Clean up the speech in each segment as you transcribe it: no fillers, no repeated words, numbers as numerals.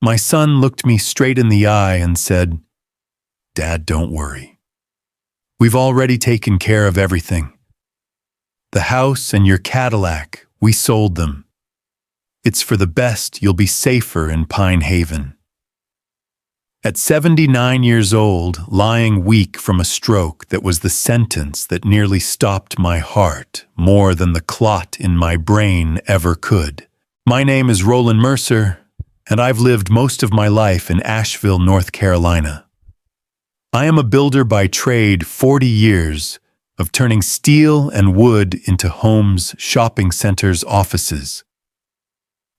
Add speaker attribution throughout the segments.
Speaker 1: My son looked me straight in the eye and said, "Dad, don't worry. We've already taken care of everything. The house and your Cadillac, we sold them. It's for the best you'll be safer in Pine Haven." At 79 years old, lying weak from a stroke that was the sentence that nearly stopped my heart more than the clot in my brain ever could. My name is Roland Mercer, and I've lived most of my life in Asheville, North Carolina. I am a builder by trade, 40 years of turning steel and wood into homes, shopping centers, offices.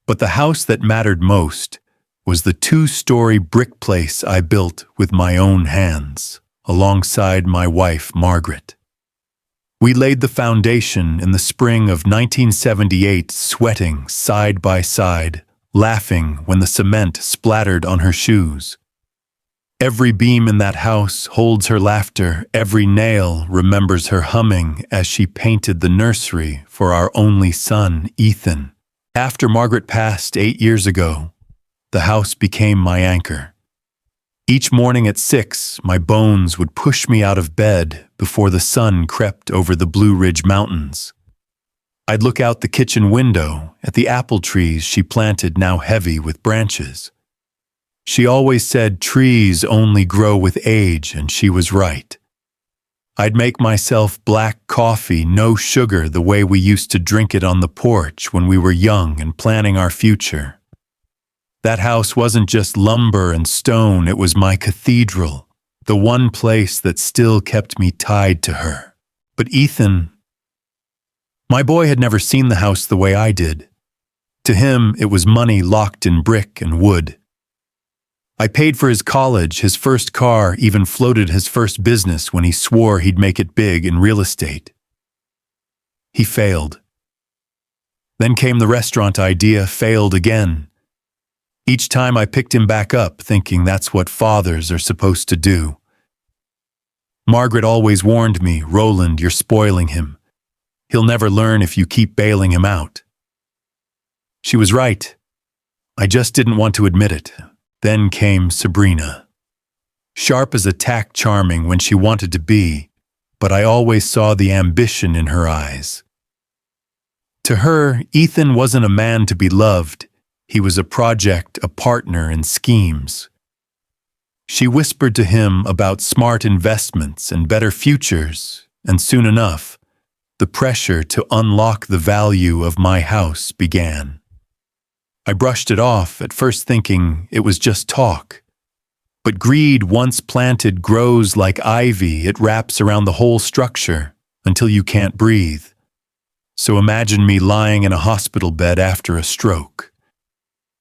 Speaker 1: But the house that mattered most was the 2-story brick place I built with my own hands, alongside my wife, Margaret. We laid the foundation in the spring of 1978, sweating side by side, laughing when the cement splattered on her shoes. Every beam in that house holds her laughter, every nail remembers her humming as she painted the nursery for our only son, Ethan. After Margaret passed 8 years ago, the house became my anchor. Each morning at 6, my bones would push me out of bed before the sun crept over the Blue Ridge Mountains. I'd look out the kitchen window at the apple trees she planted, now heavy with branches. She always said trees only grow with age, and she was right. I'd make myself black coffee, no sugar, the way we used to drink it on the porch when we were young and planning our future. That house wasn't just lumber and stone, it was my cathedral, the one place that still kept me tied to her. But Ethan, my boy, had never seen the house the way I did. To him, it was money locked in brick and wood. I paid for his college, his first car, even floated his first business when he swore he'd make it big in real estate. He failed. Then came the restaurant idea, failed again. Each time I picked him back up, thinking that's what fathers are supposed to do. Margaret always warned me, "Roland, you're spoiling him. He'll never learn if you keep bailing him out." She was right. I just didn't want to admit it. Then came Sabrina. Sharp as a tack, charming when she wanted to be, but I always saw the ambition in her eyes. To her, Ethan wasn't a man to be loved. He was a project, a partner in schemes. She whispered to him about smart investments and better futures, and soon enough, the pressure to unlock the value of my house began. I brushed it off, at first thinking it was just talk. But greed, once planted, grows like ivy. It wraps around the whole structure until you can't breathe. So imagine me lying in a hospital bed after a stroke.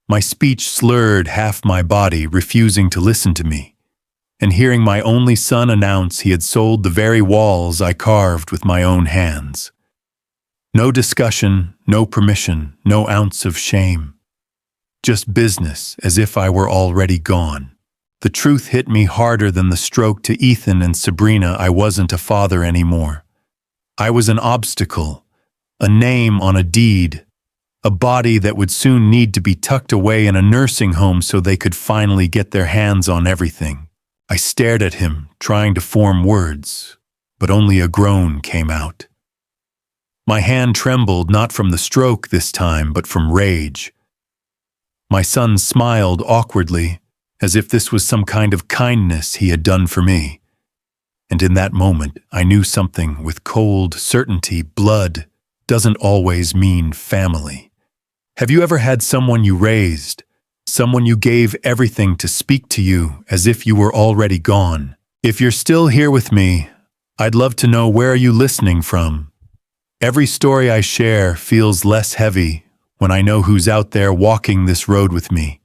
Speaker 1: My speech slurred, half my body refusing to listen to me, and hearing my only son announce he had sold the very walls I carved with my own hands. No discussion, no permission, no ounce of shame. Just business, as if I were already gone. The truth hit me harder than the stroke. To Ethan and Sabrina, I wasn't a father anymore. I was an obstacle, a name on a deed, a body that would soon need to be tucked away in a nursing home so they could finally get their hands on everything. I stared at him, trying to form words, but only a groan came out. My hand trembled, not from the stroke this time, but from rage. My son smiled awkwardly, as if this was some kind of kindness he had done for me. And in that moment, I knew something with cold certainty. Blood doesn't always mean family. Have you ever had someone you raised, someone you gave everything to, speak to you as if you were already gone? If you're still here with me, I'd love to know, where are you listening from? Every story I share feels less heavy when I know who's out there walking this road with me.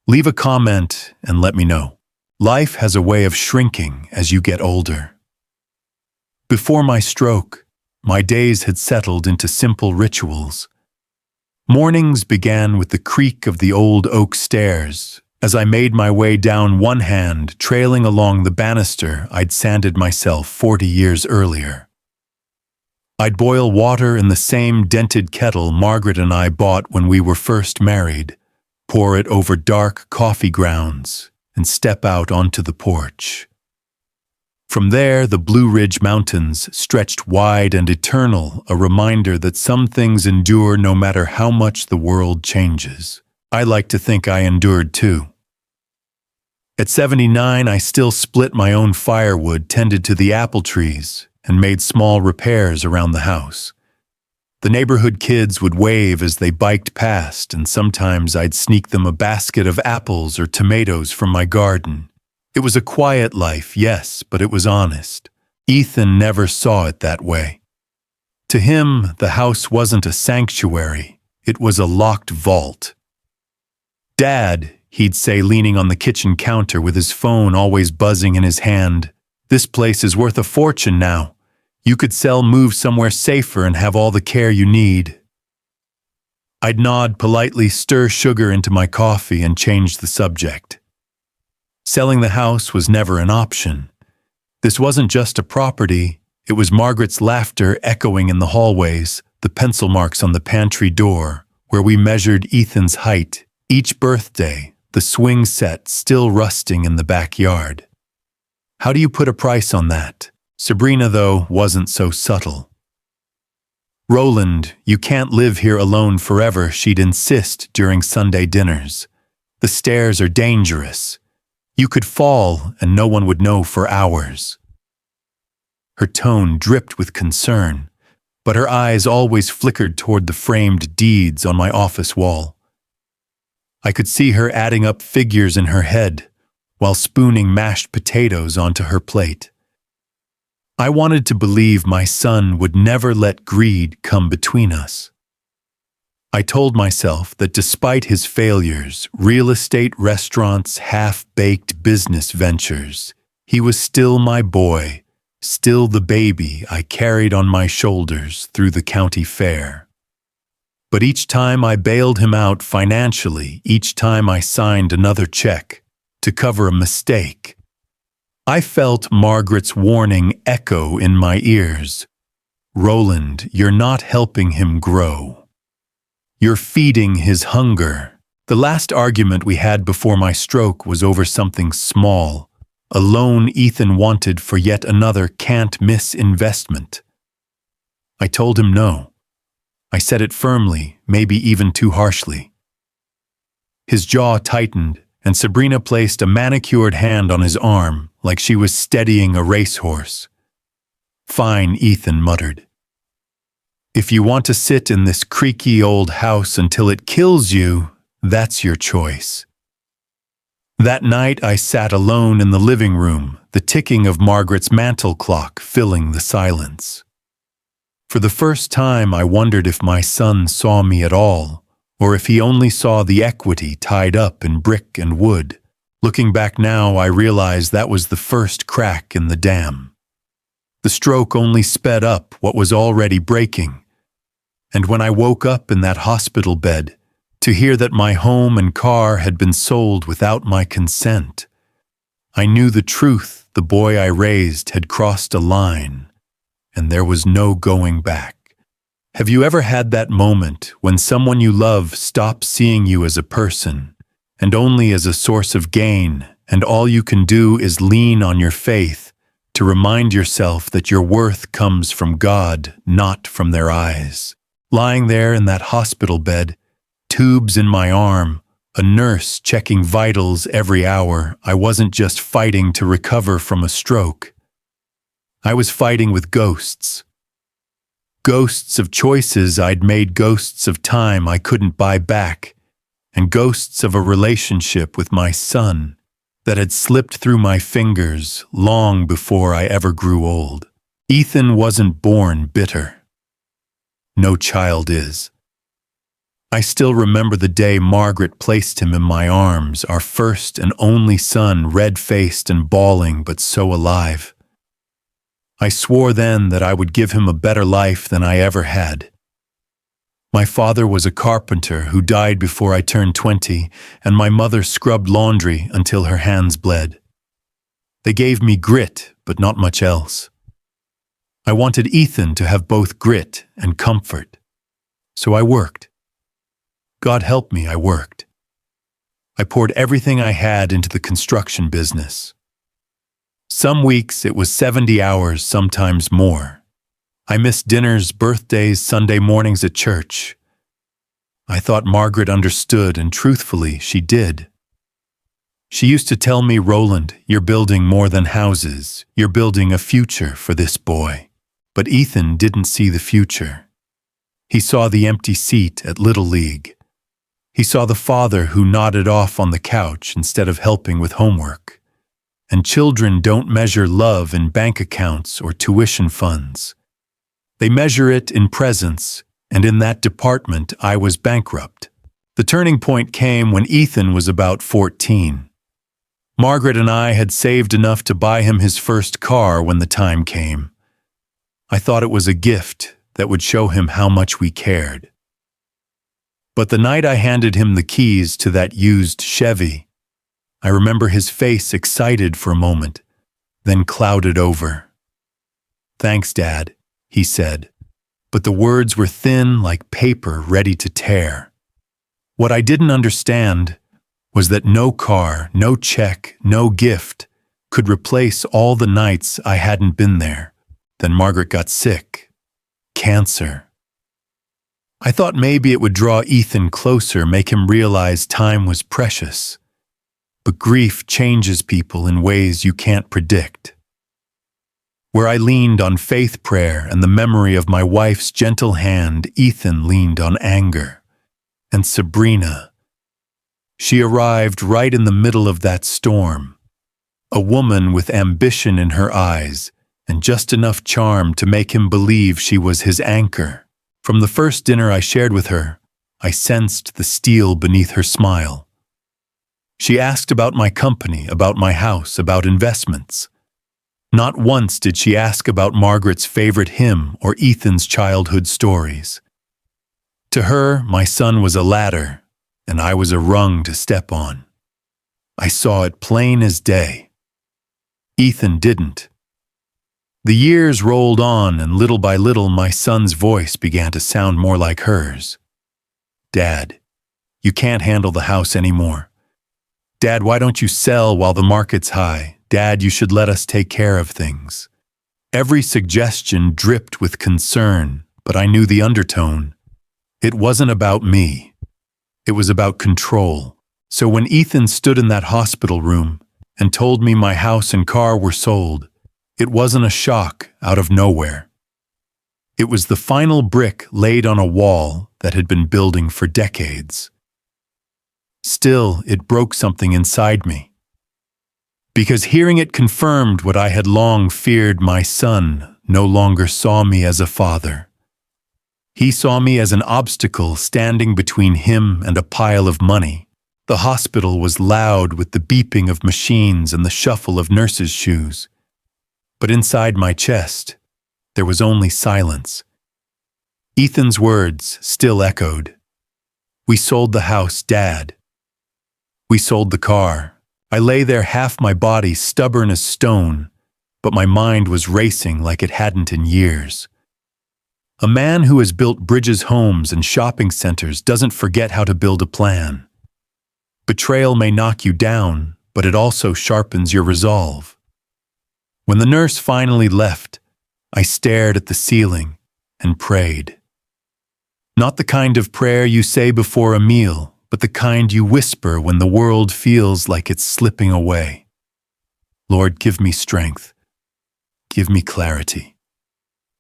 Speaker 1: Leave a comment and let me know. Life has a way of shrinking as you get older. Before my stroke, my days had settled into simple rituals. Mornings began with the creak of the old oak stairs as I made my way down, one hand trailing along the banister I'd sanded myself 40 years earlier. I'd boil water in the same dented kettle Margaret and I bought when we were first married, pour it over dark coffee grounds, and step out onto the porch. From there, the Blue Ridge Mountains stretched wide and eternal, a reminder that some things endure no matter how much the world changes. I like to think I endured too. At 79, I still split my own firewood, tended to the apple trees, and made small repairs around the house. The neighborhood kids would wave as they biked past, and sometimes I'd sneak them a basket of apples or tomatoes from my garden. It was a quiet life, yes, but it was honest. Ethan never saw it that way. To him, the house wasn't a sanctuary, it was a locked vault. "Dad," he'd say, leaning on the kitchen counter with his phone always buzzing in his hand, "this place is worth a fortune now. You could sell, move somewhere safer, and have all the care you need." I'd nod politely, stir sugar into my coffee, and change the subject. Selling the house was never an option. This wasn't just a property, it was Margaret's laughter echoing in the hallways, the pencil marks on the pantry door, where we measured Ethan's height, each birthday, the swing set still rusting in the backyard. How do you put a price on that? Sabrina, though, wasn't so subtle. "Roland, you can't live here alone forever," she'd insist during Sunday dinners. "The stairs are dangerous. You could fall and no one would know for hours." Her tone dripped with concern, but her eyes always flickered toward the framed deeds on my office wall. I could see her adding up figures in her head while spooning mashed potatoes onto her plate. I wanted to believe my son would never let greed come between us. I told myself that despite his failures, real estate, restaurants, half-baked business ventures, he was still my boy, still the baby I carried on my shoulders through the county fair. But each time I bailed him out financially, each time I signed another check to cover a mistake, I felt Margaret's warning echo in my ears. "Roland, you're not helping him grow. You're feeding his hunger." The last argument we had before my stroke was over something small, a loan Ethan wanted for yet another can't-miss investment. I told him no. I said it firmly, maybe even too harshly. His jaw tightened, and Sabrina placed a manicured hand on his arm like she was steadying a racehorse. "Fine," Ethan muttered. "If you want to sit in this creaky old house until it kills you, that's your choice." That night I sat alone in the living room, the ticking of Margaret's mantel clock filling the silence. For the first time I wondered if my son saw me at all, or if he only saw the equity tied up in brick and wood. Looking back now, I realize that was the first crack in the dam. The stroke only sped up what was already breaking. And when I woke up in that hospital bed, to hear that my home and car had been sold without my consent, I knew the truth. The boy I raised had crossed a line, and there was no going back. Have you ever had that moment when someone you love stops seeing you as a person, and only as a source of gain, and all you can do is lean on your faith to remind yourself that your worth comes from God, not from their eyes? Lying there in that hospital bed, tubes in my arm, a nurse checking vitals every hour, I wasn't just fighting to recover from a stroke. I was fighting with ghosts. Ghosts of choices I'd made, ghosts of time I couldn't buy back, and ghosts of a relationship with my son that had slipped through my fingers long before I ever grew old. Ethan wasn't born bitter. No child is. I still remember the day Margaret placed him in my arms, our first and only son, red-faced and bawling but so alive. I swore then that I would give him a better life than I ever had. My father was a carpenter who died before I turned 20, and my mother scrubbed laundry until her hands bled. They gave me grit, but not much else. I wanted Ethan to have both grit and comfort. So I worked. God help me, I worked. I poured everything I had into the construction business. Some weeks it was 70 hours, sometimes more. I missed dinners, birthdays, Sunday mornings at church. I thought Margaret understood, and truthfully, she did. She used to tell me, "Roland, you're building more than houses. You're building a future for this boy." But Ethan didn't see the future. He saw the empty seat at Little League. He saw the father who nodded off on the couch instead of helping with homework. And children don't measure love in bank accounts or tuition funds. They measure it in presence, and in that department I was bankrupt. The turning point came when Ethan was about 14. Margaret and I had saved enough to buy him his first car when the time came. I thought it was a gift that would show him how much we cared. But the night I handed him the keys to that used Chevy, I remember his face excited for a moment, then clouded over. "Thanks, Dad," he said, but the words were thin like paper ready to tear. What I didn't understand was that no car, no check, no gift could replace all the nights I hadn't been there. Then Margaret got sick. Cancer. I thought maybe it would draw Ethan closer, make him realize time was precious. But grief changes people in ways you can't predict. Where I leaned on faith, prayer, and the memory of my wife's gentle hand, Ethan leaned on anger. And Sabrina. She arrived right in the middle of that storm. A woman with ambition in her eyes, and just enough charm to make him believe she was his anchor. From the first dinner I shared with her, I sensed the steel beneath her smile. She asked about my company, about my house, about investments. Not once did she ask about Margaret's favorite hymn or Ethan's childhood stories. To her, my son was a ladder, and I was a rung to step on. I saw it plain as day. Ethan didn't. The years rolled on, and little by little my son's voice began to sound more like hers. "Dad, you can't handle the house anymore. Dad, why don't you sell while the market's high? Dad, you should let us take care of things." Every suggestion dripped with concern, but I knew the undertone. It wasn't about me. It was about control. So when Ethan stood in that hospital room and told me my house and car were sold, it wasn't a shock out of nowhere. It was the final brick laid on a wall that had been building for decades. Still, it broke something inside me. Because hearing it confirmed what I had long feared, my son no longer saw me as a father. He saw me as an obstacle standing between him and a pile of money. The hospital was loud with the beeping of machines and the shuffle of nurses' shoes. But inside my chest, there was only silence. Ethan's words still echoed. "We sold the house, Dad. We sold the car." I lay there, half my body stubborn as stone, but my mind was racing like it hadn't in years. A man who has built bridges, homes, and shopping centers doesn't forget how to build a plan. Betrayal may knock you down, but it also sharpens your resolve. When the nurse finally left, I stared at the ceiling and prayed. Not the kind of prayer you say before a meal, but the kind you whisper when the world feels like it's slipping away. Lord, give me strength. Give me clarity.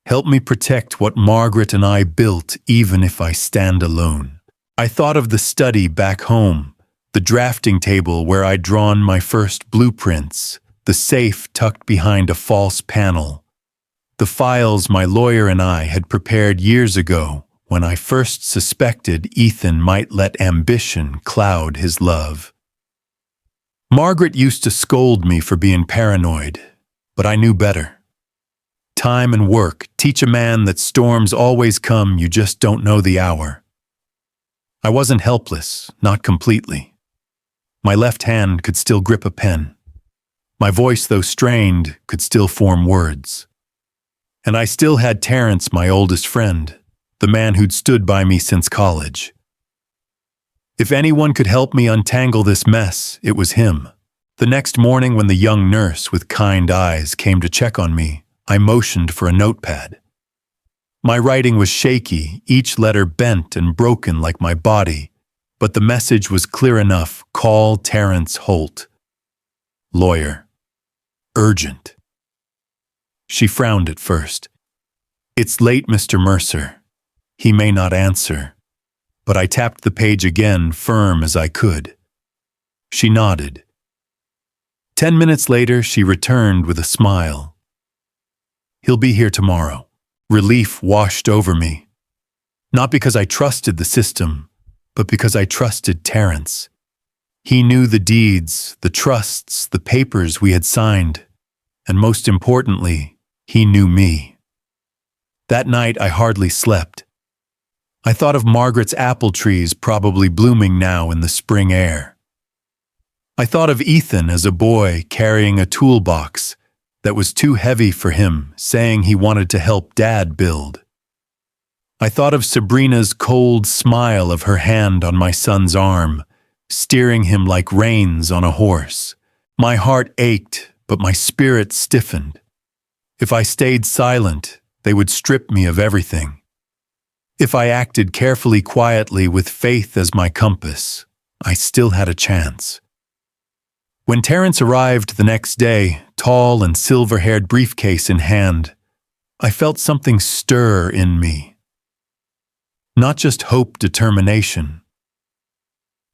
Speaker 1: Help me protect what Margaret and I built, even if I stand alone. I thought of the study back home, the drafting table where I'd drawn my first blueprints, the safe tucked behind a false panel, the files my lawyer and I had prepared years ago when I first suspected Ethan might let ambition cloud his love. Margaret used to scold me for being paranoid, but I knew better. Time and work teach a man that storms always come, you just don't know the hour. I wasn't helpless, not completely. My left hand could still grip a pen. My voice, though strained, could still form words. And I still had Terrence, my oldest friend, the man who'd stood by me since college. If anyone could help me untangle this mess, it was him. The next morning, when the young nurse with kind eyes came to check on me, I motioned for a notepad. My writing was shaky, each letter bent and broken like my body, but the message was clear enough: call Terrence Holt. Lawyer. Urgent. She frowned at first. It's late, Mr. Mercer. He may not answer. But I tapped the page again, firm as I could. She nodded. 10 minutes later, she returned with a smile. He'll be here tomorrow. Relief washed over me. Not because I trusted the system, but because I trusted Terrence. He knew the deeds, the trusts, the papers we had signed, and most importantly, he knew me. That night, I hardly slept. I thought of Margaret's apple trees probably blooming now in the spring air. I thought of Ethan as a boy carrying a toolbox that was too heavy for him, saying he wanted to help Dad build. I thought of Sabrina's cold smile of her hand on my son's arm, steering him like reins on a horse. My heart ached, but my spirit stiffened. If I stayed silent, they would strip me of everything. If I acted carefully, quietly, with faith as my compass, I still had a chance. When Terrence arrived the next day, tall and silver-haired, briefcase in hand, I felt something stir in me. Not just hope, determination.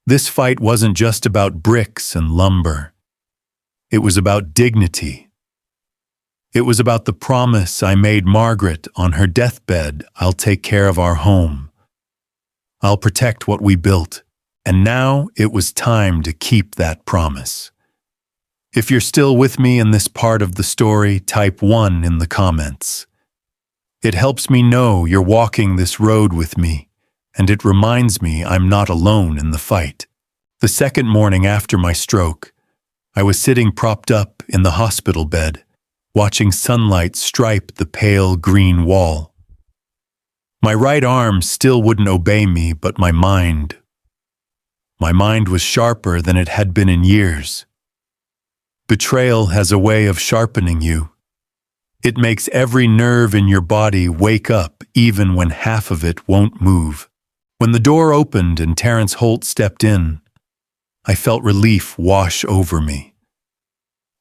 Speaker 1: This fight wasn't just about bricks and lumber. It was about dignity. It was about the promise I made Margaret on her deathbed: I'll take care of our home. I'll protect what we built. And now it was time to keep that promise. If you're still with me in this part of the story, type 1 in the comments. It helps me know you're walking this road with me, and it reminds me I'm not alone in the fight. The second morning after my stroke, I was sitting propped up in the hospital bed, watching sunlight stripe the pale green wall. My right arm still wouldn't obey me, but my mind was sharper than it had been in years. Betrayal has a way of sharpening you. It makes every nerve in your body wake up, even when half of it won't move. When the door opened and Terrence Holt stepped in, I felt relief wash over me.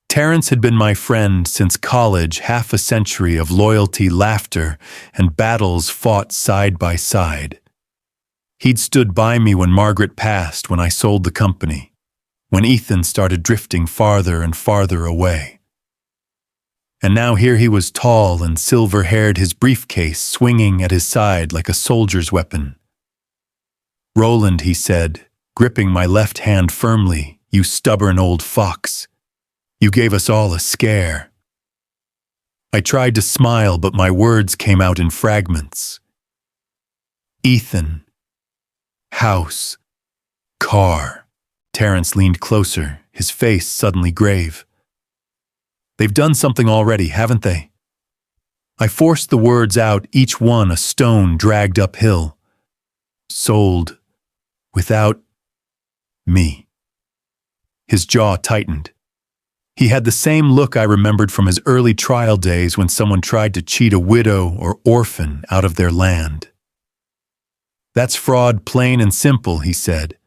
Speaker 1: Terrence had been my friend since college, half a century of loyalty, laughter, and battles fought side by side. He'd stood by me when Margaret passed, when I sold the company, when Ethan started drifting farther and farther away. And now here he was, tall and silver-haired, his briefcase swinging at his side like a soldier's weapon. "Roland," he said, gripping my left hand firmly, "you stubborn old fox. You gave us all a scare." I tried to smile, but my words came out in fragments. Ethan. House. Car. Terrence leaned closer, his face suddenly grave. "They've done something already, haven't they?" I forced the words out, each one a stone dragged uphill. "Sold. Without me." His jaw tightened. He had the same look I remembered from his early trial days, when someone tried to cheat a widow or orphan out of their land. "That's fraud, plain and simple," he said.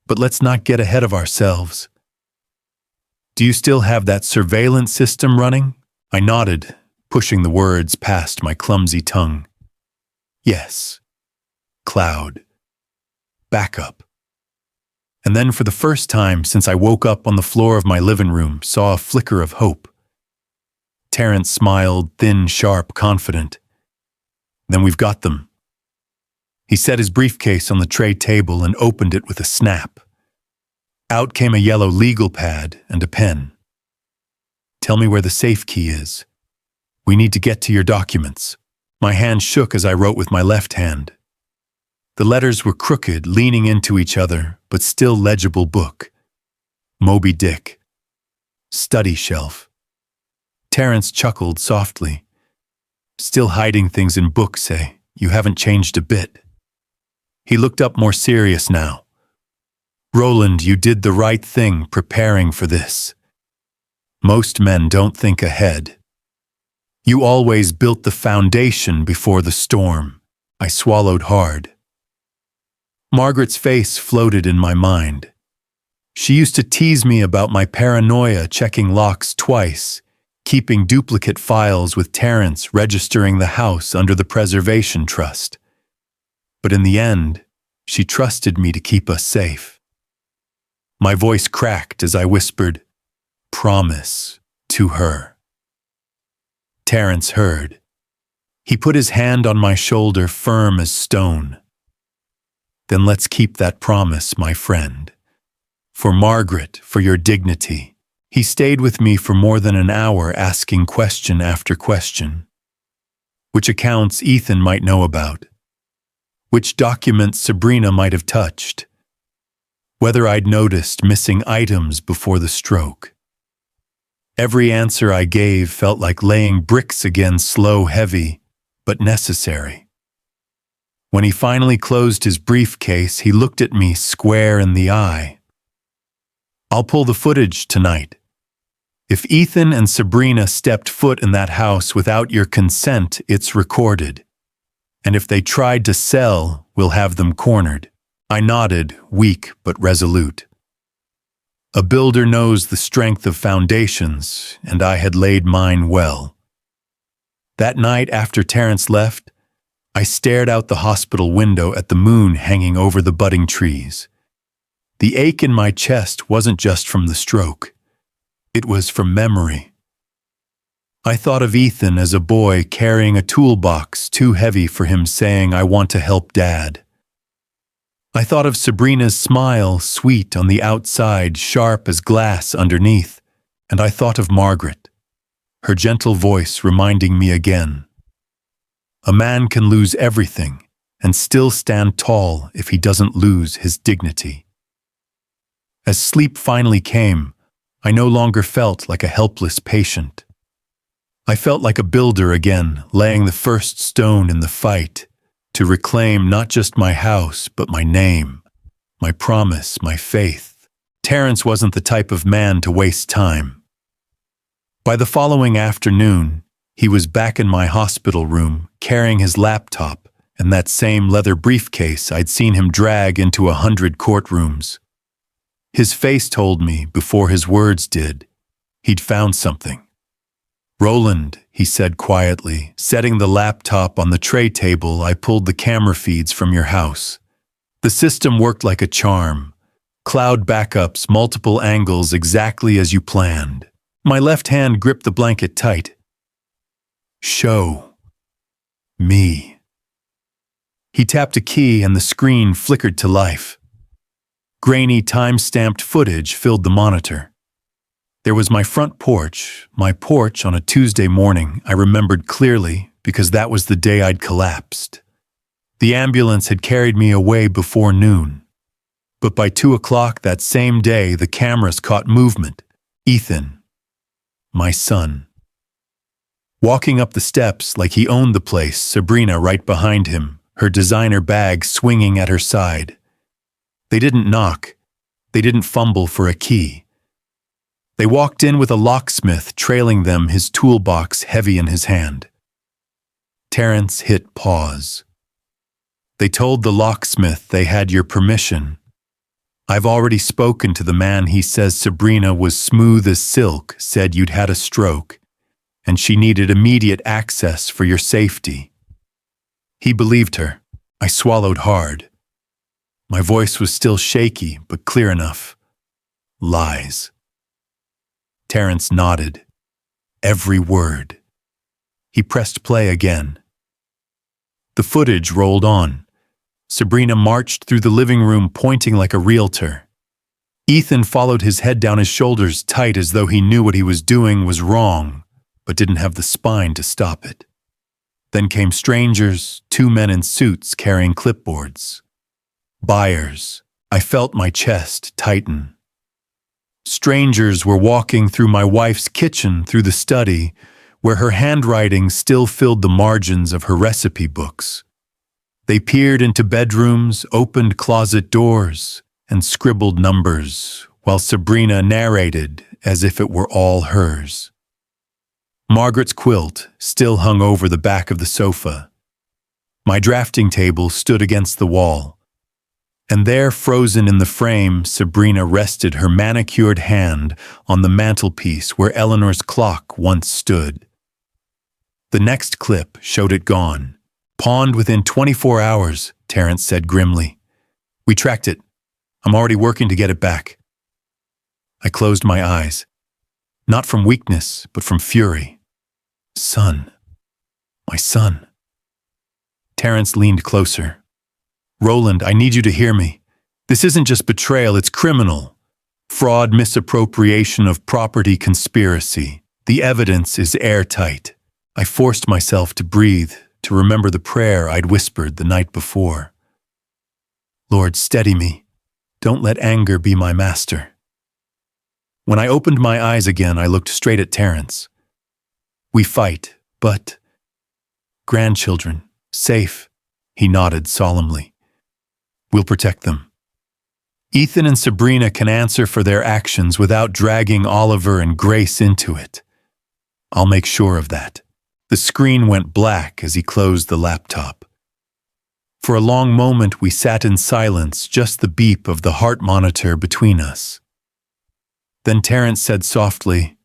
Speaker 1: "But let's not get ahead of ourselves. Do you still have that surveillance system running?" I nodded, pushing the words past my clumsy tongue. "Yes. Cloud. Backup." And then, for the first time since I woke up on the floor of my living room, saw a flicker of hope. Terrence smiled, thin, sharp, confident. "Then we've got them." He set his briefcase on the tray table and opened it with a snap. Out came a yellow legal pad and a pen. "Tell me where the safe key is. We need to get to your documents." My hand shook as I wrote with my left hand. The letters were crooked, leaning into each other, but still legible. Book. Moby Dick. Study shelf. Terrence chuckled softly. "Still hiding things in books, eh? You haven't changed a bit." He looked up, more serious now. Roland, you did the right thing preparing for this. Most men don't think ahead. You always built the foundation before the storm. I swallowed hard. Margaret's face floated in my mind. She used to tease me about my paranoia, checking locks twice, keeping duplicate files with Terrence, registering the house under the preservation trust. But in the end, she trusted me to keep us safe. My voice cracked as I whispered, "Promise," to her. Terrence heard. He put his hand on my shoulder, firm as stone. "Then let's keep that promise, my friend. For Margaret, for your dignity." He stayed with me for more than an hour, asking question after question. Which accounts Ethan might know about. Which documents Sabrina might have touched. Whether I'd noticed missing items before the stroke. Every answer I gave felt like laying bricks again, slow, heavy, but necessary. When he finally closed his briefcase, he looked at me square in the eye. "I'll pull the footage tonight. If Ethan and Sabrina stepped foot in that house without your consent, it's recorded. And if they tried to sell, we'll have them cornered." I nodded, weak but resolute. A builder knows the strength of foundations, and I had laid mine well. That night after Terrence left, I stared out the hospital window at the moon hanging over the budding trees. The ache in my chest wasn't just from the stroke. It was from memory. I thought of Ethan as a boy carrying a toolbox too heavy for him, saying, "I want to help Dad." I thought of Sabrina's smile, sweet on the outside, sharp as glass underneath, and I thought of Margaret, her gentle voice reminding me again. A man can lose everything and still stand tall if he doesn't lose his dignity. As sleep finally came, I no longer felt like a helpless patient. I felt like a builder again, laying the first stone in the fight, to reclaim not just my house, but my name, my promise, my faith. Terrence wasn't the type of man to waste time. By the following afternoon, he was back in my hospital room, carrying his laptop and that same leather briefcase I'd seen him drag into 100 courtrooms. His face told me, before his words did, he'd found something. "Roland," he said quietly, setting the laptop on the tray table. "I pulled the camera feeds from your house. The system worked like a charm. Cloud backups, multiple angles, exactly as you planned." My left hand gripped the blanket tight. "Show me." He tapped a key and the screen flickered to life. Grainy, time-stamped footage filled the monitor. There was my front porch, my porch on a Tuesday morning. I remembered clearly because that was the day I'd collapsed. The ambulance had carried me away before noon. But by 2 o'clock that same day, the cameras caught movement. Ethan, my son. Walking up the steps like he owned the place, Sabrina right behind him, her designer bag swinging at her side. They didn't knock. They didn't fumble for a key. They walked in with a locksmith trailing them, his toolbox heavy in his hand. Terrence hit pause. They told the locksmith they had your permission. I've already spoken to the man. He says Sabrina was smooth as silk, said you'd had a stroke, and she needed immediate access for your safety. He believed her. I swallowed hard. My voice was still shaky, but clear enough. Lies. Terrence nodded. Every word. He pressed play again. The footage rolled on. Sabrina marched through the living room pointing like a realtor. Ethan followed, his head down, his shoulders tight, as though he knew what he was doing was wrong, but didn't have the spine to stop it. Then came strangers, 2 men in suits carrying clipboards. Buyers. I felt my chest tighten. Strangers were walking through my wife's kitchen, through the study, where her handwriting still filled the margins of her recipe books. They peered into bedrooms, opened closet doors, and scribbled numbers, while Sabrina narrated as if it were all hers. Margaret's quilt still hung over the back of the sofa. My drafting table stood against the wall, and there, frozen in the frame, Sabrina rested her manicured hand on the mantelpiece where Eleanor's clock once stood. The next clip showed it gone. Pawned within 24 hours, Terence said grimly. We tracked it. I'm already working to get it back. I closed my eyes, not from weakness, but from fury. Son. My son. Terence leaned closer. Roland, I need you to hear me. This isn't just betrayal, it's criminal. Fraud, misappropriation of property, conspiracy. The evidence is airtight. I forced myself to breathe, to remember the prayer I'd whispered the night before. Lord, steady me. Don't let anger be my master. When I opened my eyes again, I looked straight at Terence. We fight, but... Grandchildren, safe, he nodded solemnly. We'll protect them. Ethan and Sabrina can answer for their actions without dragging Oliver and Grace into it. I'll make sure of that. The screen went black as he closed the laptop. For a long moment we sat in silence, just the beep of the heart monitor between us. Then Terence said softly,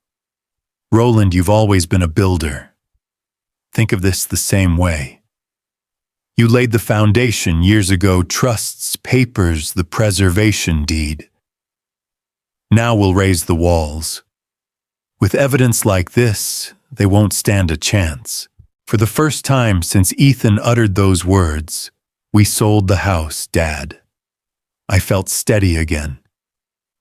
Speaker 1: Roland, you've always been a builder. Think of this the same way. You laid the foundation years ago, trusts, papers, the preservation deed. Now we'll raise the walls. With evidence like this, they won't stand a chance. For the first time since Ethan uttered those words, we sold the house, Dad. I felt steady again.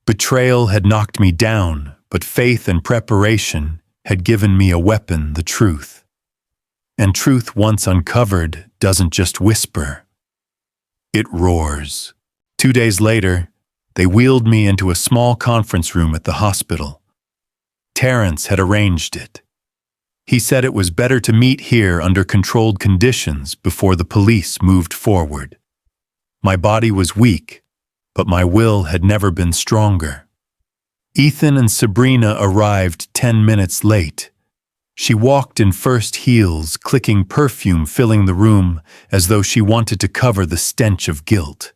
Speaker 1: Betrayal had knocked me down, but faith and preparation had given me a weapon, the truth. And truth once uncovered doesn't just whisper. It roars. 2 days later, they wheeled me into a small conference room at the hospital. Terence had arranged it. He said it was better to meet here under controlled conditions before the police moved forward. My body was weak, but my will had never been stronger. Ethan and Sabrina arrived 10 minutes late. She walked in first heels, clicking perfume filling the room as though she wanted to cover the stench of guilt.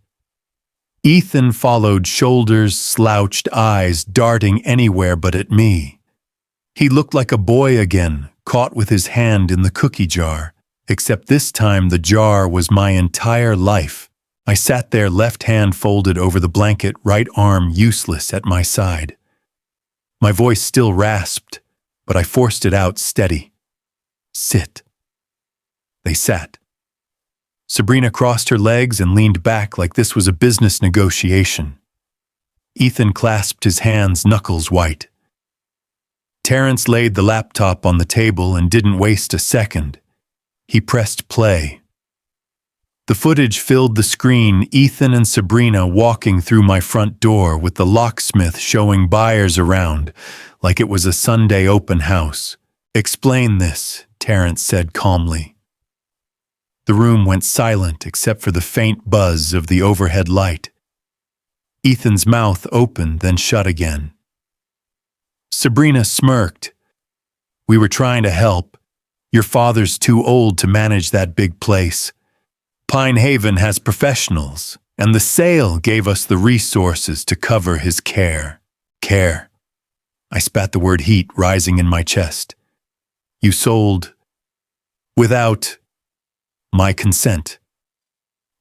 Speaker 1: Ethan followed, shoulders slouched, eyes darting anywhere but at me. He looked like a boy again, caught with his hand in the cookie jar, except this time the jar was my entire life. I sat there, left hand folded over the blanket, right arm useless at my side. My voice still rasped, but I forced it out steady. Sit. They sat. Sabrina crossed her legs and leaned back like this was a business negotiation. Ethan clasped his hands, knuckles white. Terence laid the laptop on the table and didn't waste a second. He pressed play. The footage filled the screen, Ethan and Sabrina walking through my front door with the locksmith showing buyers around like it was a Sunday open house. Explain this, Terence said calmly. The room went silent except for the faint buzz of the overhead light. Ethan's mouth opened, then shut again. Sabrina smirked. We were trying to help. Your father's too old to manage that big place. Pine Haven has professionals, and the sale gave us the resources to cover his care. Care. I spat the word heat rising in my chest. You sold without my consent.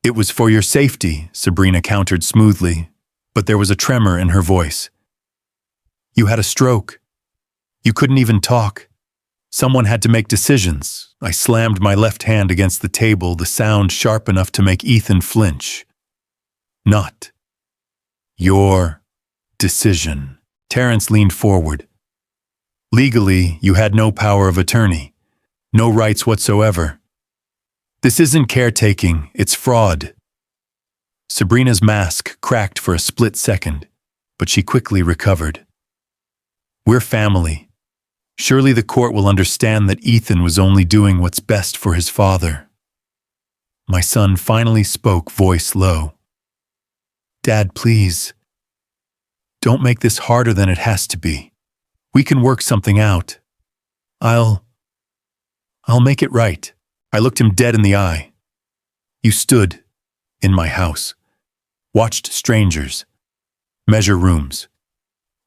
Speaker 1: It was for your safety, Sabrina countered smoothly, but there was a tremor in her voice. You had a stroke. You couldn't even talk. Someone had to make decisions. I slammed my left hand against the table, the sound sharp enough to make Ethan flinch. Not your decision. Terence leaned forward. Legally, you had no power of attorney. No rights whatsoever. This isn't caretaking, it's fraud. Sabrina's mask cracked for a split second, but she quickly recovered. We're family. Surely the court will understand that Ethan was only doing what's best for his father. My son finally spoke, voice low. Dad, please. Don't make this harder than it has to be. We can work something out. I'll make it right. I looked him dead in the eye. You stood in my house, watched strangers, measure rooms,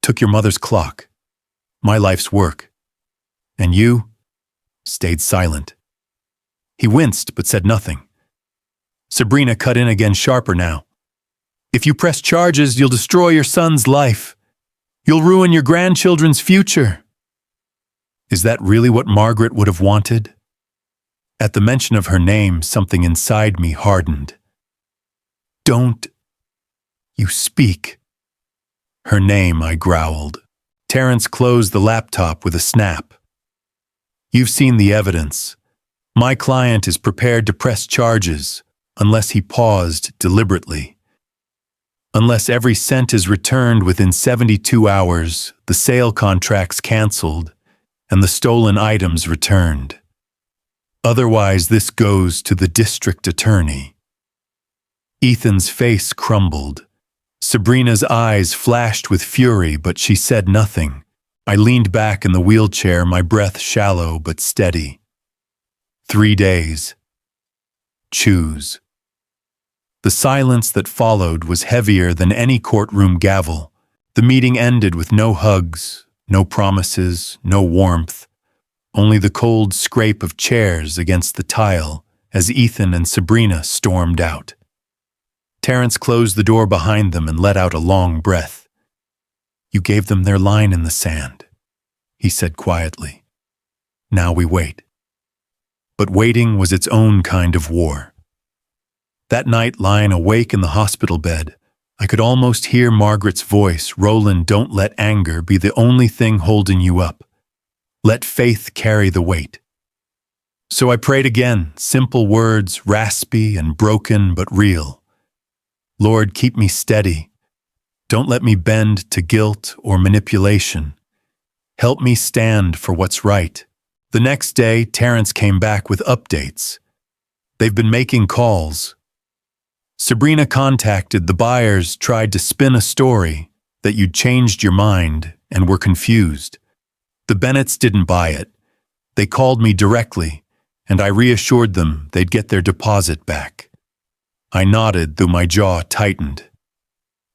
Speaker 1: took your mother's clock, my life's work, and you stayed silent. He winced but said nothing. Sabrina cut in again, sharper now. If you press charges, you'll destroy your son's life. You'll ruin your grandchildren's future. Is that really what Margaret would have wanted? At the mention of her name, something inside me hardened. Don't you speak. Her name, I growled. Terence closed the laptop with a snap. You've seen the evidence. My client is prepared to press charges unless he paused deliberately. Unless every cent is returned within 72 hours, the sale contracts canceled, and the stolen items returned. Otherwise, this goes to the district attorney. Ethan's face crumbled. Sabrina's eyes flashed with fury, but she said nothing. I leaned back in the wheelchair, my breath shallow but steady. 3 days. Choose. The silence that followed was heavier than any courtroom gavel. The meeting ended with no hugs, no promises, no warmth, only the cold scrape of chairs against the tile as Ethan and Sabrina stormed out. Terence closed the door behind them and let out a long breath. You gave them their line in the sand, he said quietly. Now we wait. But waiting was its own kind of war. That night, lying awake in the hospital bed, I could almost hear Margaret's voice. Roland, don't let anger be the only thing holding you up. Let faith carry the weight. So I prayed again, simple words, raspy and broken but real. Lord, keep me steady. Don't let me bend to guilt or manipulation. Help me stand for what's right. The next day, Terence came back with updates. They've been making calls. Sabrina contacted the buyers, tried to spin a story that you'd changed your mind and were confused. The Bennetts didn't buy it. They called me directly, and I reassured them they'd get their deposit back. I nodded, though my jaw tightened.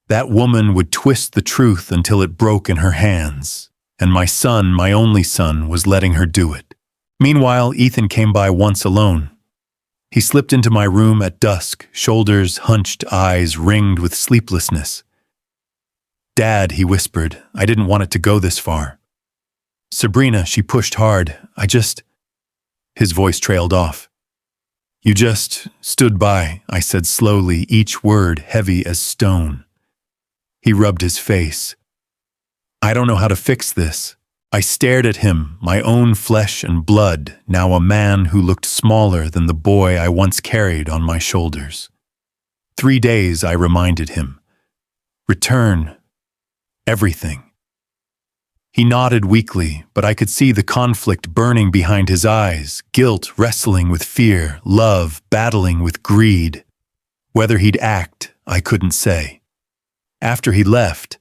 Speaker 1: That woman would twist the truth until it broke in her hands, and my son, my only son, was letting her do it. Meanwhile, Ethan came by once alone. He slipped into my room at dusk, shoulders hunched, eyes ringed with sleeplessness. Dad, he whispered, I didn't want it to go this far. Sabrina, she pushed hard. His voice trailed off. You just stood by, I said slowly, each word heavy as stone. He rubbed his face. I don't know how to fix this. I stared at him, my own flesh and blood, now a man who looked smaller than the boy I once carried on my shoulders. 3 days, I reminded him. Return. Everything. He nodded weakly, but I could see the conflict burning behind his eyes, guilt wrestling with fear, love battling with greed. Whether he'd act, I couldn't say. After he left,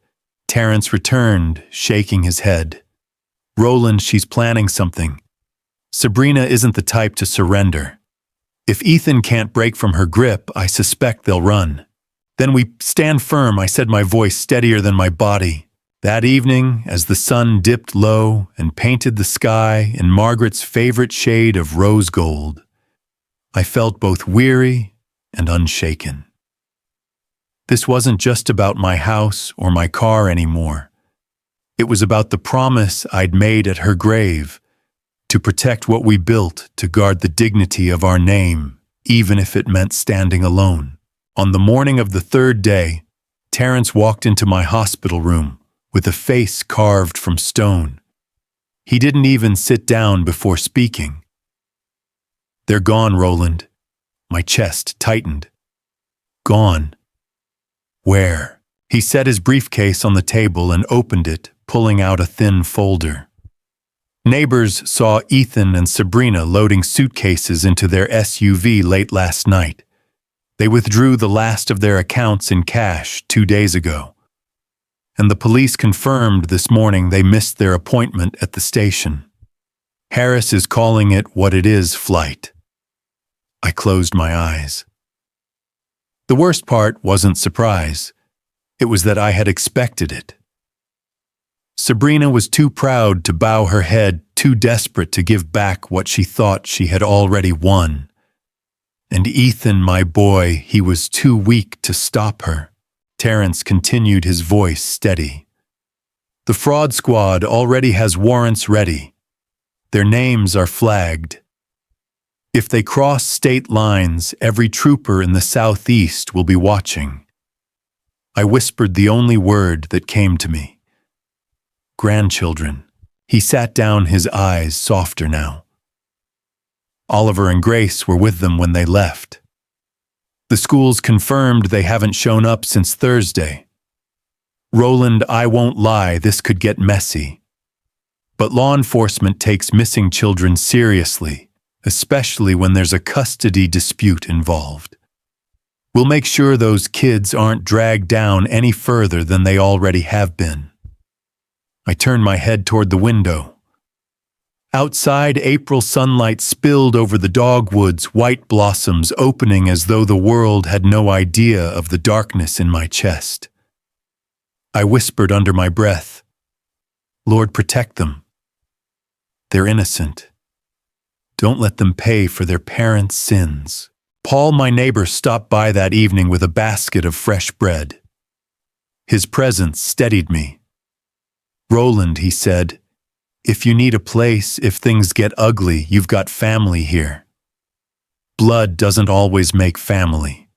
Speaker 1: Terence returned, shaking his head. Roland, she's planning something. Sabrina isn't the type to surrender. If Ethan can't break from her grip, I suspect they'll run. Then we stand firm, I said, my voice steadier than my body. That evening, as the sun dipped low and painted the sky in Margaret's favorite shade of rose gold, I felt both weary and unshaken. This wasn't just about my house or my car anymore. It was about the promise I'd made at her grave, to protect what we built, to guard the dignity of our name, even if it meant standing alone. On the morning of the 3rd day, Terence walked into my hospital room with a face carved from stone. He didn't even sit down before speaking. They're gone, Roland. My chest tightened. Gone. Where? He set his briefcase on the table and opened it, pulling out a thin folder. Neighbors saw Ethan and Sabrina loading suitcases into their SUV late last night. They withdrew the last of their accounts in cash 2 days ago, and the police confirmed this morning they missed their appointment at the station. Harris is calling it what it is, flight. I closed my eyes. The worst part wasn't surprise. It was that I had expected it. Sabrina was too proud to bow her head, too desperate to give back what she thought she had already won. And Ethan, my boy, he was too weak to stop her. Terrence continued, his voice steady. The fraud squad already has warrants ready. Their names are flagged. If they cross state lines, every trooper in the southeast will be watching. I whispered the only word that came to me. Grandchildren. He sat down, his eyes softer now. Oliver and Grace were with them when they left. The schools confirmed they haven't shown up since Thursday. Roland, I won't lie, this could get messy. But law enforcement takes missing children seriously, especially when there's a custody dispute involved. We'll make sure those kids aren't dragged down any further than they already have been. I turned my head toward the window. Outside, April sunlight spilled over the dogwoods, white blossoms opening as though the world had no idea of the darkness in my chest. I whispered under my breath, Lord, protect them. They're innocent. Don't let them pay for their parents' sins. Paul, my neighbor, stopped by that evening with a basket of fresh bread. His presence steadied me. Roland, he said, if you need a place, if things get ugly, you've got family here. Blood doesn't always make family.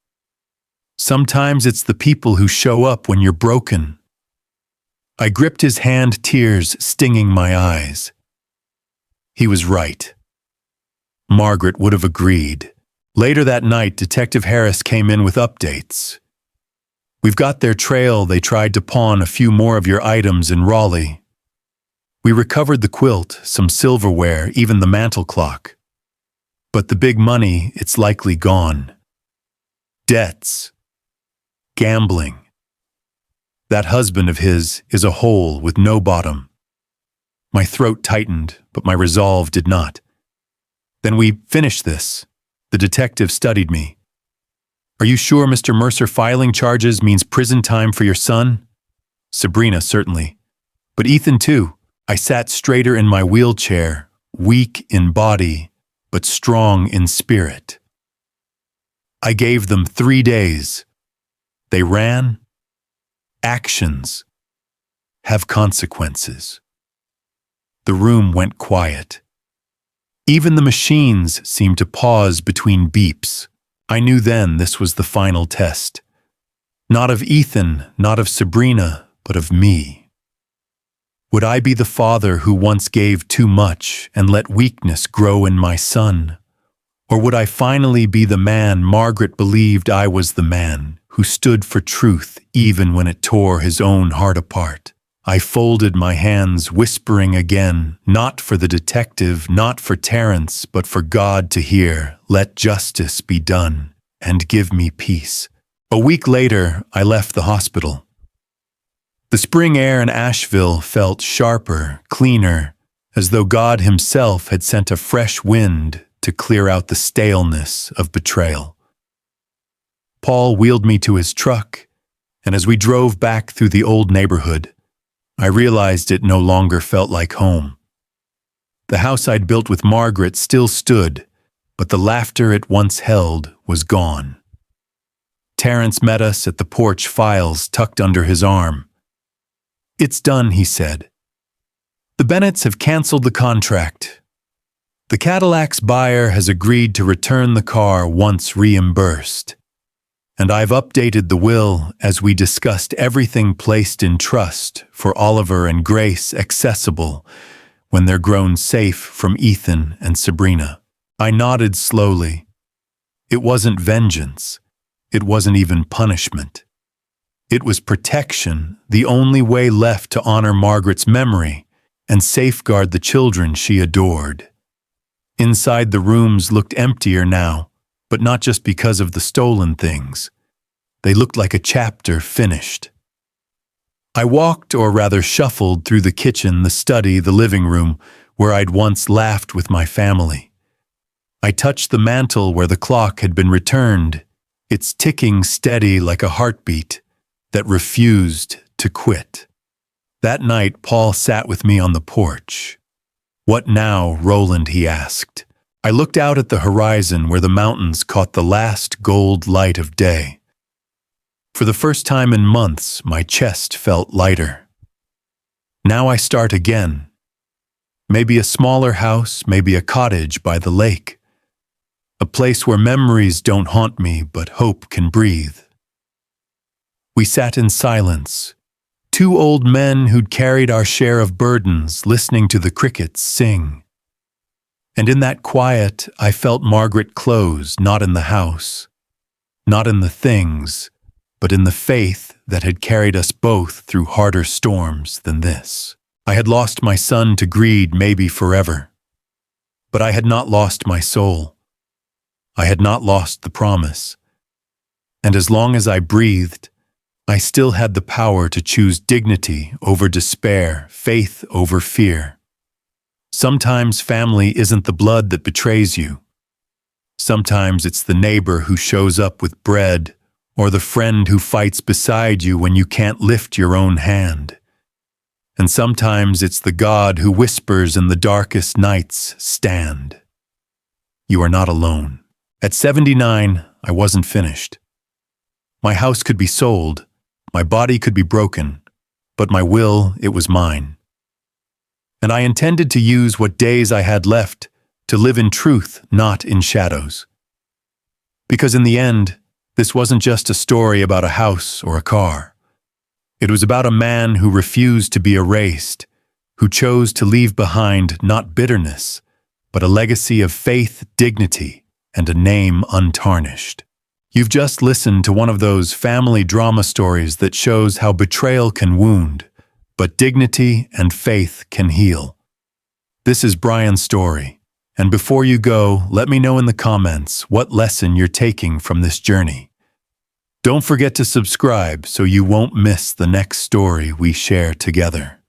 Speaker 1: Sometimes it's the people who show up when you're broken. I gripped his hand, tears stinging my eyes. He was right. Margaret would have agreed. Later that night, Detective Harris came in with updates. We've got their trail. They tried to pawn a few more of your items in Raleigh. We recovered the quilt, some silverware, even the mantel clock. But the big money, it's likely gone. Debts. Gambling. That husband of his is a hole with no bottom. My throat tightened, but my resolve did not. Then we finished this. The detective studied me. Are you sure Mr. Mercer filing charges means prison time for your son? Sabrina, certainly. But Ethan, too. I sat straighter in my wheelchair, weak in body, but strong in spirit. I gave them 3 days. They ran. Actions have consequences. The room went quiet. Even the machines seemed to pause between beeps. I knew then this was the final test. Not of Ethan, not of Sabrina, but of me. Would I be the father who once gave too much and let weakness grow in my son? Or would I finally be the man Margaret believed I was, the man who stood for truth even when it tore his own heart apart? I folded my hands, whispering again, not for the detective, not for Terrence, but for God to hear, let justice be done, and give me peace. A week later, I left the hospital. The spring air in Asheville felt sharper, cleaner, as though God himself had sent a fresh wind to clear out the staleness of betrayal. Paul wheeled me to his truck, and as we drove back through the old neighborhood, I realized it no longer felt like home. The house I'd built with Margaret still stood, but the laughter it once held was gone. Terrence met us at the porch, files tucked under his arm. It's done, he said. The Bennetts have canceled the contract. The Cadillac's buyer has agreed to return the car once reimbursed. And I've updated the will as we discussed, everything placed in trust for Oliver and Grace accessible when they're grown safe from Ethan and Sabrina. I nodded slowly. It wasn't vengeance. It wasn't even punishment. It was protection, the only way left to honor Margaret's memory and safeguard the children she adored. Inside, the rooms looked emptier now, But not just because of the stolen things. They looked like a chapter finished. I walked, or rather shuffled, through the kitchen, the study, the living room, where I'd once laughed with my family. I touched the mantel where the clock had been returned, its ticking steady like a heartbeat that refused to quit. That night, Paul sat with me on the porch. "What now, Roland?" he asked. I looked out at the horizon where the mountains caught the last gold light of day. For the first time in months, my chest felt lighter. Now I start again. Maybe a smaller house, maybe a cottage by the lake. A place where memories don't haunt me, but hope can breathe. We sat in silence, two old men who'd carried our share of burdens, listening to the crickets sing. And in that quiet, I felt Margaret close, not in the house, not in the things, but in the faith that had carried us both through harder storms than this. I had lost my son to greed, maybe forever. But I had not lost my soul. I had not lost the promise. And as long as I breathed, I still had the power to choose dignity over despair, faith over fear. Sometimes family isn't the blood that betrays you. Sometimes it's the neighbor who shows up with bread, or the friend who fights beside you when you can't lift your own hand. And sometimes it's the God who whispers in the darkest nights, "Stand." You are not alone. At 79, I wasn't finished. My house could be sold, my body could be broken, but my will, it was mine. And I intended to use what days I had left to live in truth, not in shadows. Because in the end, this wasn't just a story about a house or a car. It was about a man who refused to be erased, who chose to leave behind not bitterness, but a legacy of faith, dignity, and a name untarnished. You've just listened to one of those family drama stories that shows how betrayal can wound, but dignity and faith can heal. This is Brian's story, and before you go, let me know in the comments what lesson you're taking from this journey. Don't forget to subscribe so you won't miss the next story we share together.